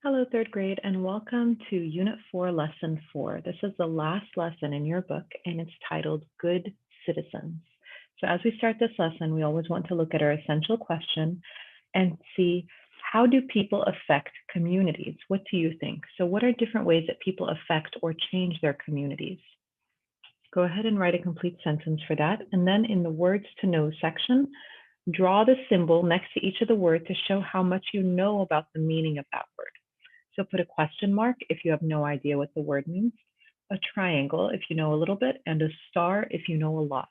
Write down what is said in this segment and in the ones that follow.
Hello, third grade, and welcome to Unit 4, Lesson 4. This is the last lesson in your book, and it's titled Good Citizens. So as we start this lesson, we always want to look at our essential question and see, how do people affect communities? What do you think? So what are different ways that people affect or change their communities? Go ahead and write a complete sentence for that. And then in the words to know section, draw the symbol next to each of the words to show how much you know about the meaning of that word. So put a question mark if you have no idea what the word means, a triangle if you know a little bit, and a star if you know a lot.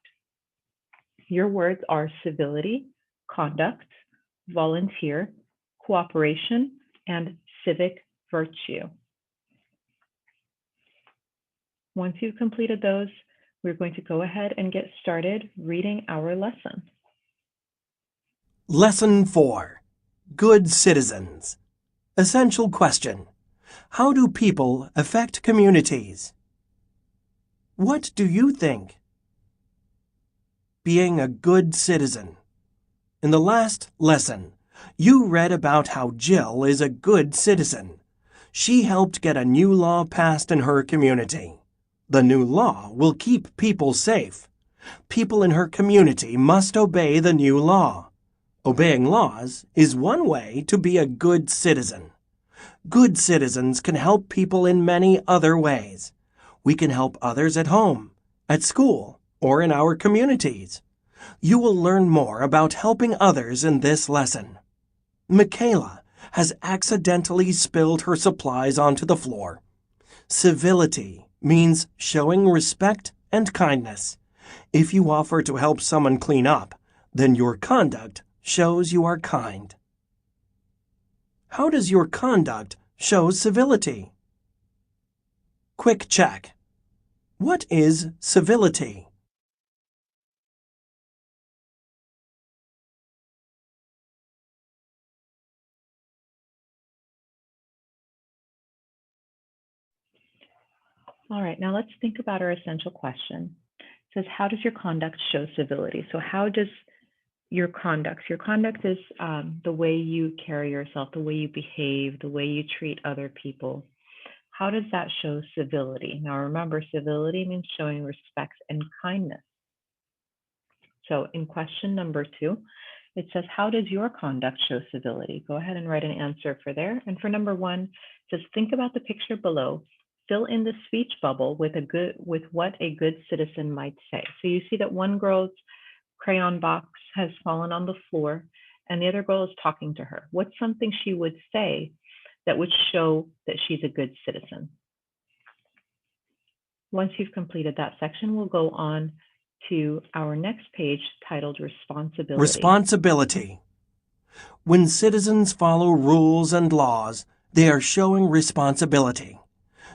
Your words are civility, conduct, volunteer, cooperation, and civic virtue. Once you've completed those, we're going to go ahead and get started reading our lesson. Lesson 4. Good Citizens. Essential question. How do people affect communities? What do you think? Being a good citizen. In the last lesson, you read about how Jill is a good citizen. She helped get a new law passed in her community. The new law will keep people safe. People in her community must obey the new law. Obeying laws is one way to be a good citizen. Good citizens can help people in many other ways. We can help others at home, at school, or in our communities. You will learn more about helping others in this lesson. Michaela has accidentally spilled her supplies onto the floor. Civility means showing respect and kindness. If you offer to help someone clean up, then your conduct shows you are kind. How does your conduct show civility? Quick check. What is civility? All right, now let's think about our essential question. It says, how does your conduct show civility? So how does your conduct is the way you carry yourself, the way you behave, the way you treat other people. How does that show civility? Now remember, civility means showing respect and kindness. So in question number 2, it says, how does your conduct show civility? Go ahead and write an answer for there. And for number 1, it says, think about the picture below. Fill in the speech bubble with what a good citizen might say. So you see that one girl's crayon box has fallen on the floor and the other girl is talking to her. What's something she would say that would show that she's a good citizen? Once you've completed that section, we'll go on to our next page titled Responsibility. Responsibility. When citizens follow rules and laws, they are showing responsibility.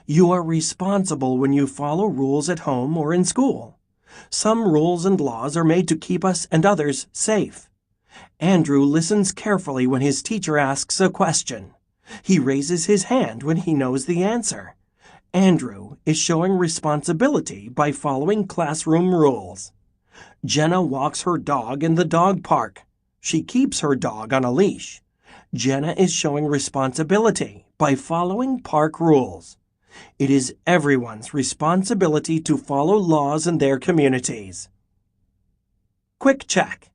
You are responsible when you follow rules at home or in school. Some rules and laws are made to keep us and others safe. Andrew listens carefully when his teacher asks a question. He raises his hand when he knows the answer. Andrew is showing responsibility by following classroom rules. Jenna walks her dog in the dog park. She keeps her dog on a leash. Jenna is showing responsibility by following park rules. It is everyone's responsibility to follow laws in their communities. Quick check.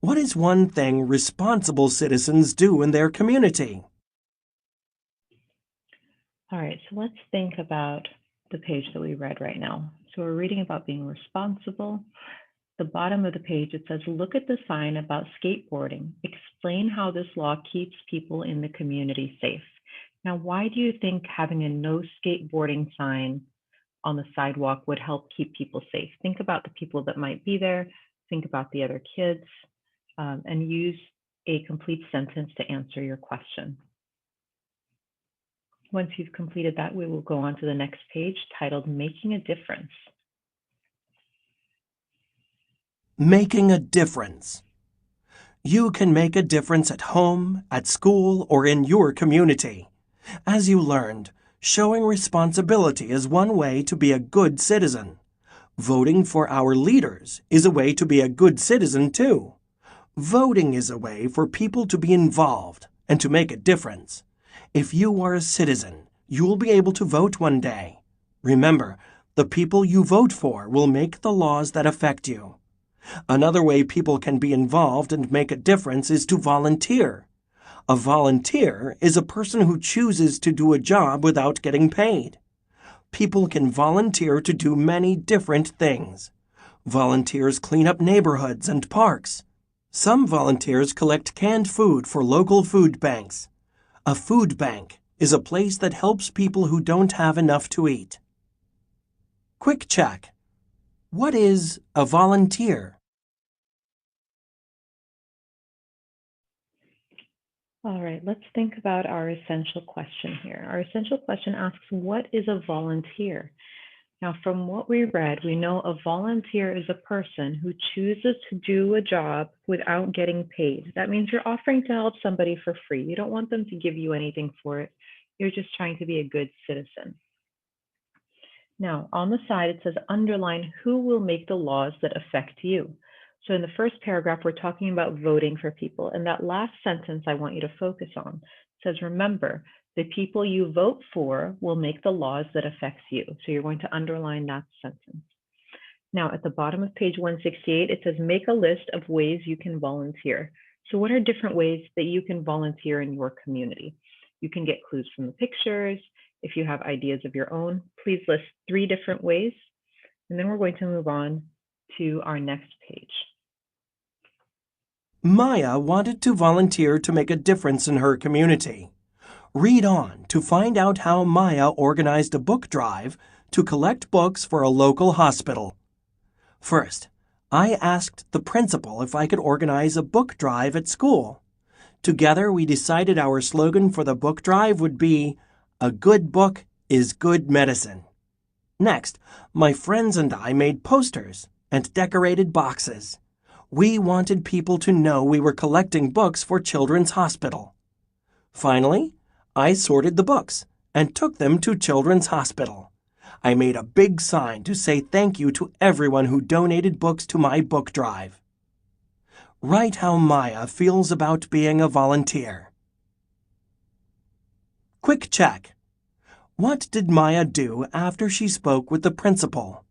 What is one thing responsible citizens do in their community? All right, so let's think about the page that we read right now. So we're reading about being responsible. The bottom of the page, it says, look at the sign about skateboarding. Explain how this law keeps people in the community safe. Now, why do you think having a no skateboarding sign on the sidewalk would help keep people safe? Think about the people that might be there. Think about the other kids, and use a complete sentence to answer your question. Once you've completed that, we will go on to the next page titled Making a Difference. Making a difference. You can make a difference at home, at school, or in your community. As you learned, showing responsibility is one way to be a good citizen. Voting for our leaders is a way to be a good citizen too. Voting is a way for people to be involved and to make a difference. If you are a citizen, you will be able to vote one day. Remember, the people you vote for will make the laws that affect you. Another way people can be involved and make a difference is to volunteer. A volunteer is a person who chooses to do a job without getting paid. People can volunteer to do many different things. Volunteers clean up neighborhoods and parks. Some volunteers collect canned food for local food banks. A food bank is a place that helps people who don't have enough to eat. Quick check. What is a volunteer? All right, let's think about our essential question here. Our essential question asks, what is a volunteer? Now, from what we read, we know a volunteer is a person who chooses to do a job without getting paid. That means you're offering to help somebody for free. You don't want them to give you anything for it. You're just trying to be a good citizen. Now, on the side, it says underline who will make the laws that affect you. So in the first paragraph, we're talking about voting for people. And that last sentence I want you to focus on. It says, remember, the people you vote for will make the laws that affect you. So you're going to underline that sentence. Now, at the bottom of page 168, it says, make a list of ways you can volunteer. So what are different ways that you can volunteer in your community? You can get clues from the pictures. If you have ideas of your own, please list 3 different ways. And then we're going to move on to our next page. Maya wanted to volunteer to make a difference in her community. Read on to find out how Maya organized a book drive to collect books for a local hospital. First, I asked the principal if I could organize a book drive at school. Together, we decided our slogan for the book drive would be, "A good book is good medicine." Next, my friends and I made posters and decorated boxes. We wanted people to know we were collecting books for Children's Hospital. Finally, I sorted the books and took them to Children's Hospital. I made a big sign to say thank you to everyone who donated books to my book drive. Write how Maya feels about being a volunteer. Quick check. What did Maya do after she spoke with the principal?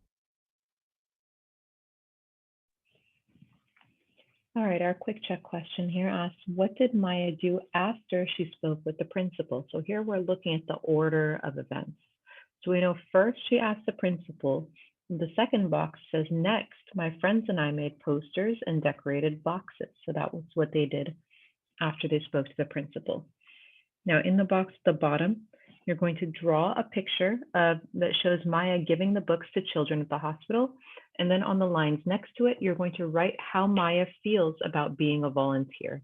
All right, our quick check question here asks, what did Maya do after she spoke with the principal? So here we're looking at the order of events. So we know first she asked the principal. The second box says, next, my friends and I made posters and decorated boxes. So that was what they did after they spoke to the principal. Now in the box at the bottom, you're going to draw a picture that shows Maya giving the books to children at the hospital. And then on the lines next to it, you're going to write how Maya feels about being a volunteer.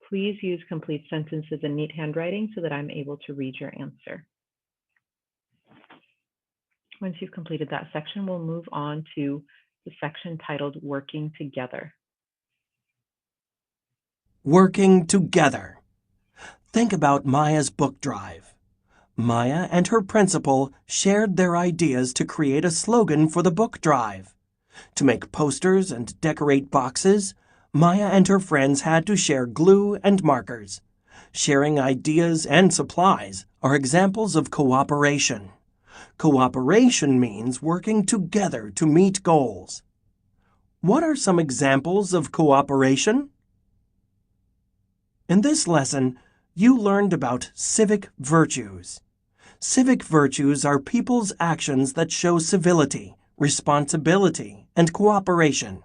Please use complete sentences in neat handwriting so that I'm able to read your answer. Once you've completed that section, we'll move on to the section titled Working Together. Working together. Think about Maya's book drive. Maya and her principal shared their ideas to create a slogan for the book drive. To make posters and decorate boxes, Maya and her friends had to share glue and markers. Sharing ideas and supplies are examples of cooperation. Cooperation means working together to meet goals. What are some examples of cooperation? In this lesson, you learned about civic virtues. Civic virtues are people's actions that show civility, responsibility, and cooperation.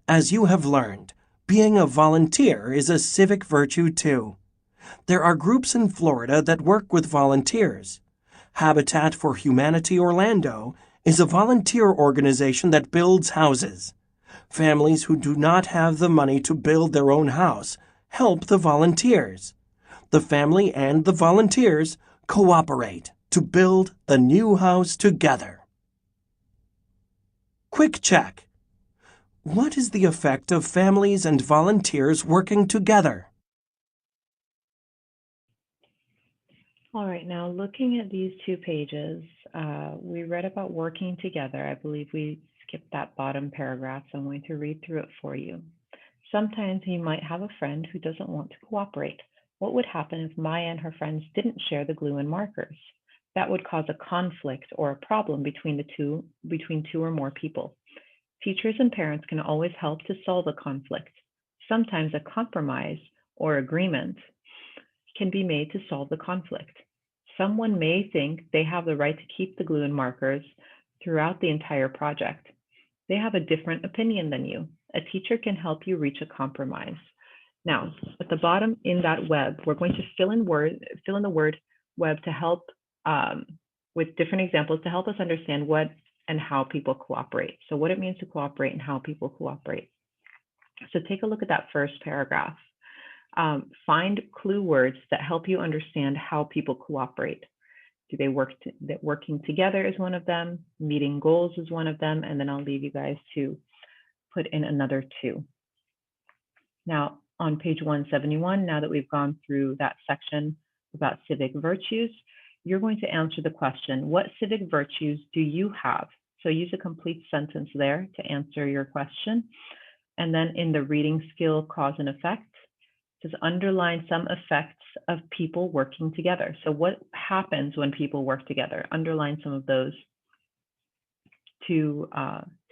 As you have learned, being a volunteer is a civic virtue too. There are groups in Florida that work with volunteers. Habitat for Humanity Orlando is a volunteer organization that builds houses. Families who do not have the money to build their own house help the volunteers. The family and the volunteers cooperate to build the new house together. Quick check. What is the effect of families and volunteers working together? All right, now looking at these 2 pages, we read about working together. I believe we skipped that bottom paragraph, so I'm going to read through it for you. Sometimes you might have a friend who doesn't want to cooperate. What would happen if Maya and her friends didn't share the glue and markers? That would cause a conflict or a problem between two or more people. Teachers and parents can always help to solve a conflict. Sometimes a compromise or agreement can be made to solve the conflict. Someone may think they have the right to keep the glue and markers throughout the entire project. They have a different opinion than you. A teacher can help you reach a compromise. Now, at the bottom in that web, we're going to fill in the word web to help with different examples to help us understand what and how people cooperate. So what it means to cooperate and how people cooperate. So take a look at that first paragraph. Find clue words that help you understand how people cooperate. Do they working together is one of them, meeting goals is one of them, and then I'll leave you guys to put in another two. Now, on page 171, now that we've gone through that section about civic virtues, you're going to answer the question, what civic virtues do you have? So use a complete sentence there to answer your question. And then in the reading skill cause and effect, just underline some effects of people working together. So what happens when people work together? Underline some of those to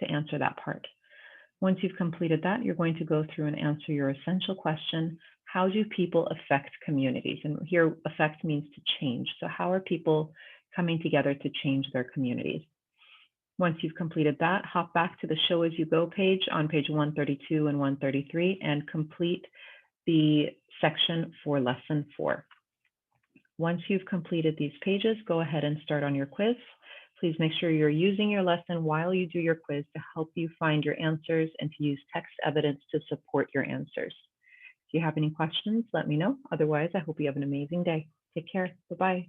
answer that part. Once you've completed that, you're going to go through and answer your essential question, how do people affect communities? And here, affect means to change. So how are people coming together to change their communities? Once you've completed that, hop back to the Show As You Go page on page 132 and 133 and complete the section for lesson 4. Once you've completed these pages, go ahead and start on your quiz. Please make sure you're using your lesson while you do your quiz to help you find your answers and to use text evidence to support your answers. If you have any questions, let me know. Otherwise, I hope you have an amazing day. Take care. Bye-bye.